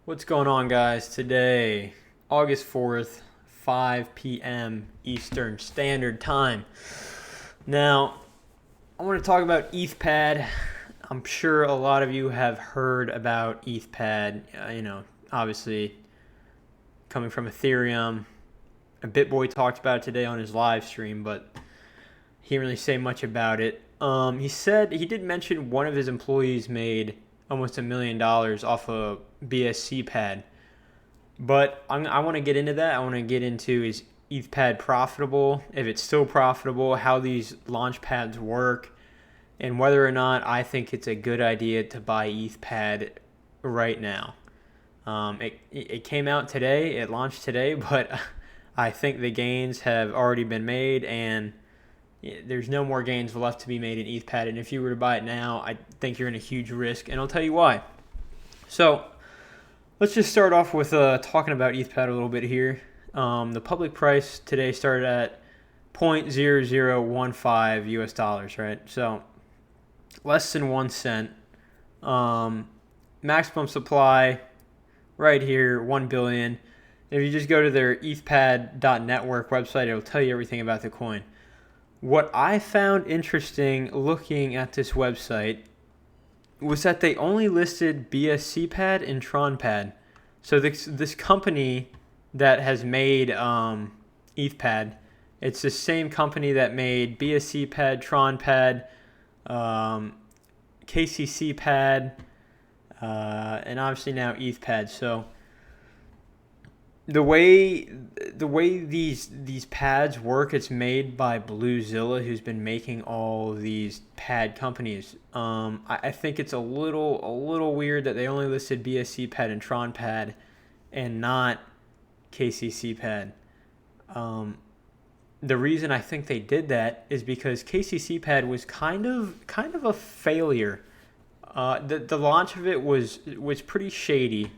What's going on, guys? Today, August 4th, 5 p.m. Eastern Standard Time. Now, I want to talk about ETHPAD. I'm sure a lot of you have heard about ETHPAD. Obviously, coming from Ethereum. BitBoy talked about it today on his live stream, but he didn't really say much about it. He did mention one of his employees made almost $1 million off of KCCPad. But I want to get into that. I want to get into, is ETHPAD profitable, if it's still profitable, how these launchpads work, and whether or not I think it's a good idea to buy ETHPAD right now. It came out today, it launched today, but I think the gains have already been made, and there's no more gains left to be made in ETHPAD. And if you were to buy it now, I think you're in a huge risk, and I'll tell you why. So let's just start off with talking about ETHPAD a little bit here. The public price today started at 0.0015 US dollars, right? So less than 1 cent. Maximum supply right here, 1 billion. If you just go to their ETHPAD.network website, it'll tell you everything about the coin. What I found interesting looking at this website was that they only listed BSCPad and TronPad. So this company that has made ETHPAD, it's the same company that made BSCPad, TronPad, KCCPad, and obviously now ETHPAD. So the way these pads work, it's made by Bluezilla, who's been making all these pad companies. I think it's a little weird that they only listed BSCPad and TronPad and not KCCPad. The reason I think they did that is because KCCPad was kind of a failure. The launch of it was pretty shady,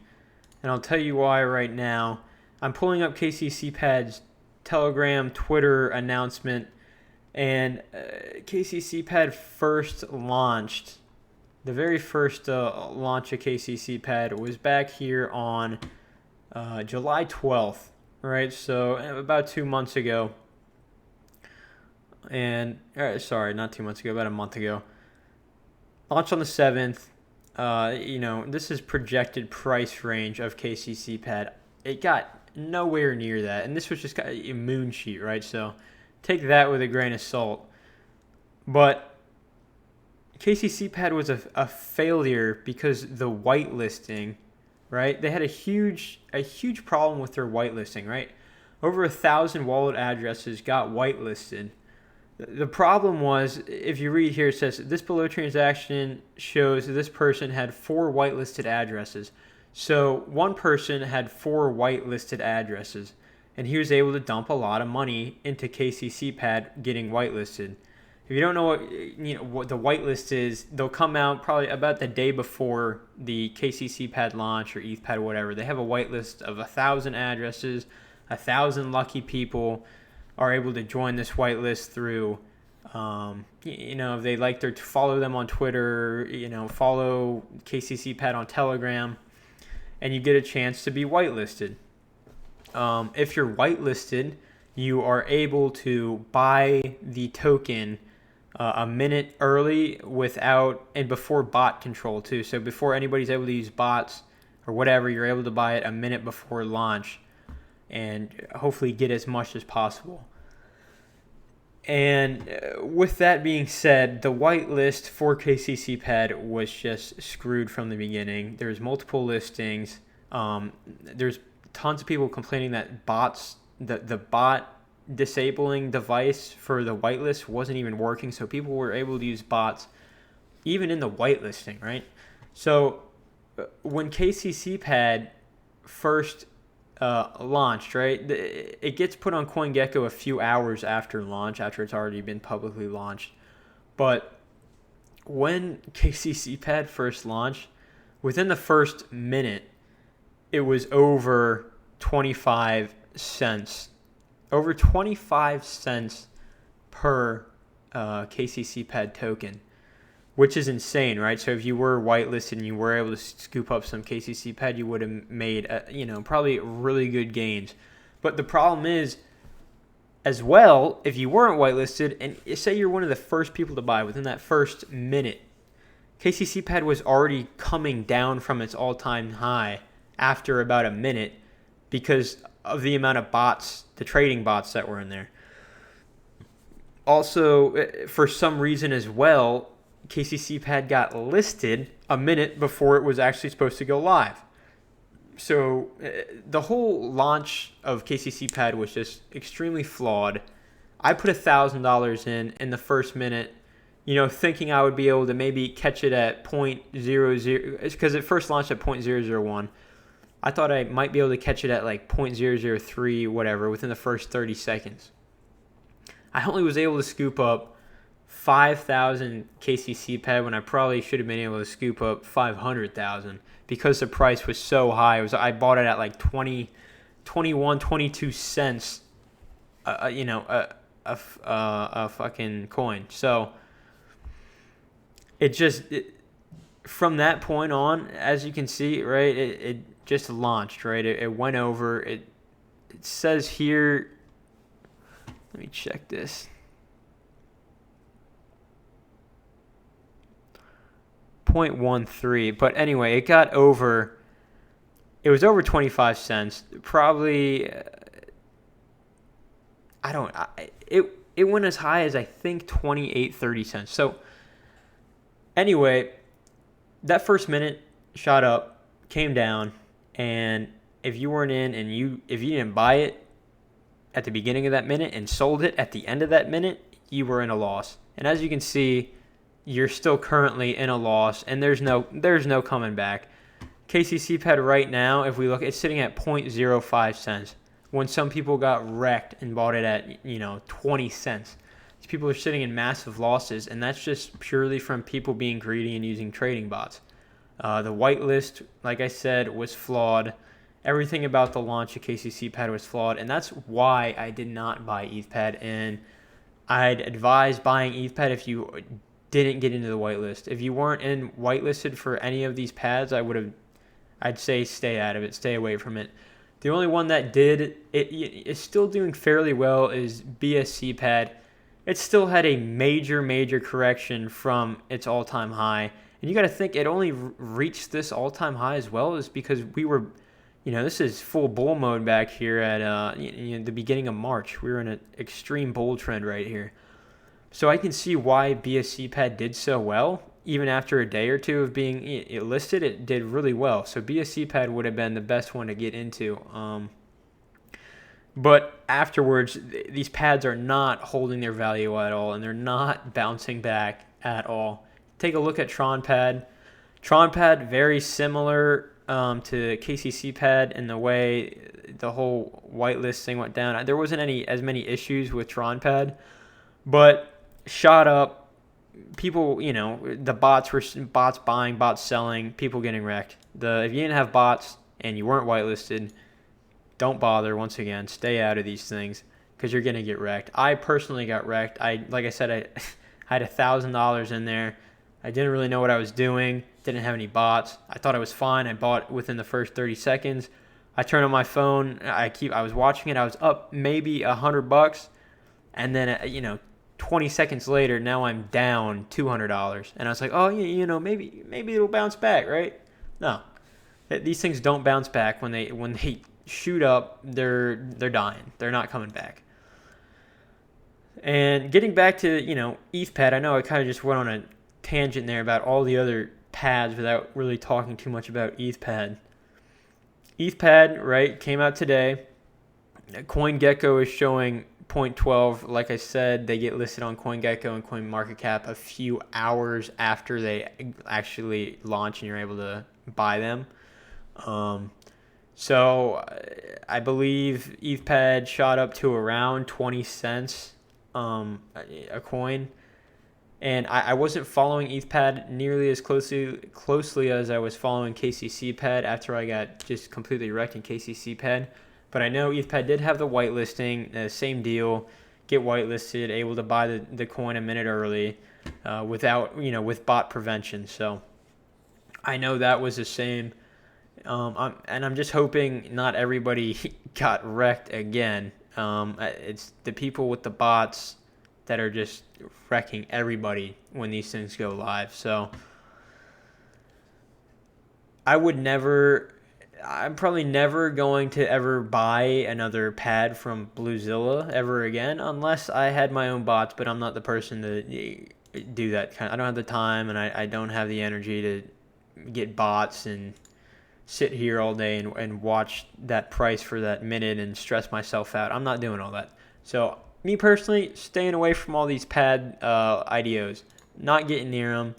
and I'll tell you why right now. I'm pulling up KCCPad's Telegram, Twitter announcement, and KCCPad first launched. The very first launch of KCCPad was back here on July 12th, right? So about 2 months ago. And, sorry, not 2 months ago, about a month ago. Launched on the 7th. This is projected price range of KCCPad. It got nowhere near that, and this was just a moon sheet, right? So take that with a grain of salt. But KCCPad was a failure because the whitelisting, right? They had a huge problem with their whitelisting, right? Over 1,000 wallet addresses got whitelisted. The problem was, if you read here, it says this below transaction shows this person had 4 whitelisted addresses. So one person had 4 whitelisted addresses, and he was able to dump a lot of money into KCCPad getting whitelisted. If you don't know what the whitelist is, they'll come out probably about the day before the KCCPad launch or ETHPAD, whatever. They have a whitelist of 1,000 addresses. 1,000 lucky people are able to join this whitelist through, if they like to follow them on Twitter, follow KCCPad on Telegram, and you get a chance to be whitelisted. If you're whitelisted, you are able to buy the token a minute early and before bot control too. So before anybody's able to use bots or whatever, you're able to buy it a minute before launch and hopefully get as much as possible. And with that being said, the whitelist for KCCPad was just screwed from the beginning. There's multiple listings. There's tons of people complaining that the bot disabling device for the whitelist wasn't even working, so people were able to use bots even in the whitelisting, right? So when KCCPad first launched, right, it gets put on CoinGecko a few hours after launch, after it's already been publicly launched. But when KCCPad first launched, within the first minute, it was over 25 cents. Over 25 cents per KCCPad token, which is insane, right? So if you were whitelisted and you were able to scoop up some KCCPad, you would have made, probably really good gains. But the problem is, as well, if you weren't whitelisted, and say you're one of the first people to buy within that first minute, KCCPad was already coming down from its all-time high after about a minute because of the amount of bots, the trading bots that were in there. Also, for some reason as well, KCCPad got listed a minute before it was actually supposed to go live. So the whole launch of KCCPad was just extremely flawed. I put $1,000 in the first minute, thinking I would be able to maybe catch it at 0.00. It's because it first launched at 0.001. I thought I might be able to catch it at like 0.003, whatever, within the first 30 seconds. I only was able to scoop up 5,000 KCCPad when I probably should have been able to scoop up 500,000 because the price was so high. I bought it at like 22 cents, a fucking coin. So from that point on, as you can see, right, it just launched, right? It went over. It says here, let me check this. 0.13, but anyway, it got over. It was over 25 cents. Probably, it went as high as I think 28-30 cents. So anyway, that first minute shot up, came down, and if you weren't in and if you didn't buy it at the beginning of that minute and sold it at the end of that minute, you were in a loss. And as you can see, you're still currently in a loss, and there's no coming back. KCCPad right now, if we look, it's sitting at 0.05 cents. When some people got wrecked and bought it at 20 cents. These people are sitting in massive losses, and that's just purely from people being greedy and using trading bots. The whitelist, like I said, was flawed. Everything about the launch of KCCPad was flawed, and that's why I did not buy ETHPAD. And I'd advise buying ETHPAD if you didn't get into the whitelist. If you weren't whitelisted for any of these pads, I'd say stay out of it, stay away from it. The only one that did it is still doing fairly well is BSCPad. It still had a major correction from its all-time high, and you got to think it only reached this all-time high as well is because we were, this is full bull mode back here at the beginning of March. We were in an extreme bull trend right here. So I can see why BSCPad did so well. Even after a day or two of being listed, it did really well. So BSCPad would have been the best one to get into. But afterwards, these pads are not holding their value at all, and they're not bouncing back at all. Take a look at TronPad. TronPad, very similar to KCCPad in the way the whole whitelist thing went down. There wasn't as many issues with TronPad, but shot up. People, the bots were bots buying, bots selling, people getting wrecked. If you didn't have bots and you weren't whitelisted, don't bother. Once again, stay out of these things because you're gonna get wrecked. I personally got wrecked. Like I said, I had $1,000 in there. I didn't really know what I was doing. Didn't have any bots. I thought I was fine. I bought within the first 30 seconds. I turned on my phone. I was watching it. I was up maybe $100, and then 20 seconds later, now I'm down $200, and I was like, oh, maybe it'll bounce back, right? No, these things don't bounce back when they shoot up. They're dying. They're not coming back. And getting back to ETHPAD, I know I kind of just went on a tangent there about all the other pads without really talking too much about ETHPAD. ETHPAD, right, came out today. CoinGecko is showing 0.12. Like I said, they get listed on CoinGecko and CoinMarketCap a few hours after they actually launch and you're able to buy them. So I believe ETHPAD shot up to around 20 cents a coin. And I wasn't following ETHPAD nearly as closely as I was following KCCPad after I got just completely wrecked in KCCPad. But I know ETHPAD did have the whitelisting, same deal, get whitelisted, able to buy the coin a minute early. with bot prevention. So I know that was the same. I'm just hoping not everybody got wrecked again. It's the people with the bots that are just wrecking everybody when these things go live. So I'm probably never going to ever buy another pad from Bluezilla ever again unless I had my own bots, but I'm not the person to do that. I don't have the time, and I don't have the energy to get bots and sit here all day and watch that price for that minute and stress myself out. I'm not doing all that. So me personally, staying away from all these pad IDOs, not getting near them.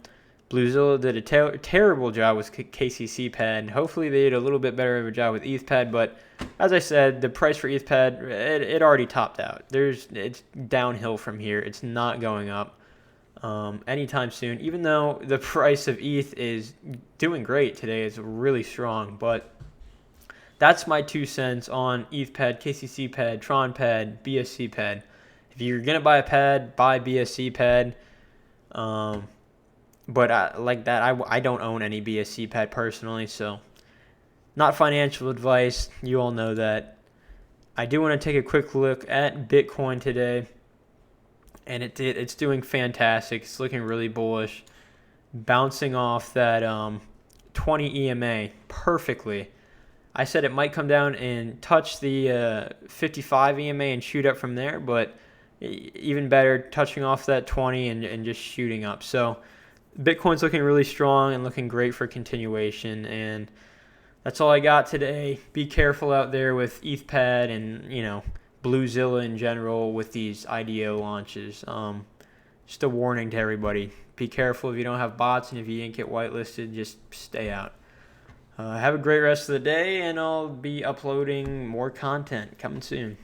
Bluezilla did a terrible job with KCCPad. Hopefully they did a little bit better of a job with ETHPAD, but as I said, the price for ETHPAD, it already topped out. It's downhill from here. It's not going up anytime soon, even though the price of ETH is doing great today. It's really strong, but that's my 2 cents on ETHPAD, KCCPad, TronPad, BSCPad. If you're going to buy a pad, buy BSCPad. But I don't own any BSCPad personally, so not financial advice. You all know that. I do want to take a quick look at Bitcoin today, and it's doing fantastic. It's looking really bullish, bouncing off that 20 EMA perfectly. I said it might come down and touch the 55 EMA and shoot up from there, but even better, touching off that 20 and just shooting up. So Bitcoin's looking really strong and looking great for continuation, and that's all I got today. Be careful out there with ETHPAD and Bluezilla in general with these IDO launches. Just a warning to everybody. Be careful if you don't have bots, and if you didn't get whitelisted, just stay out. Have a great rest of the day, and I'll be uploading more content coming soon.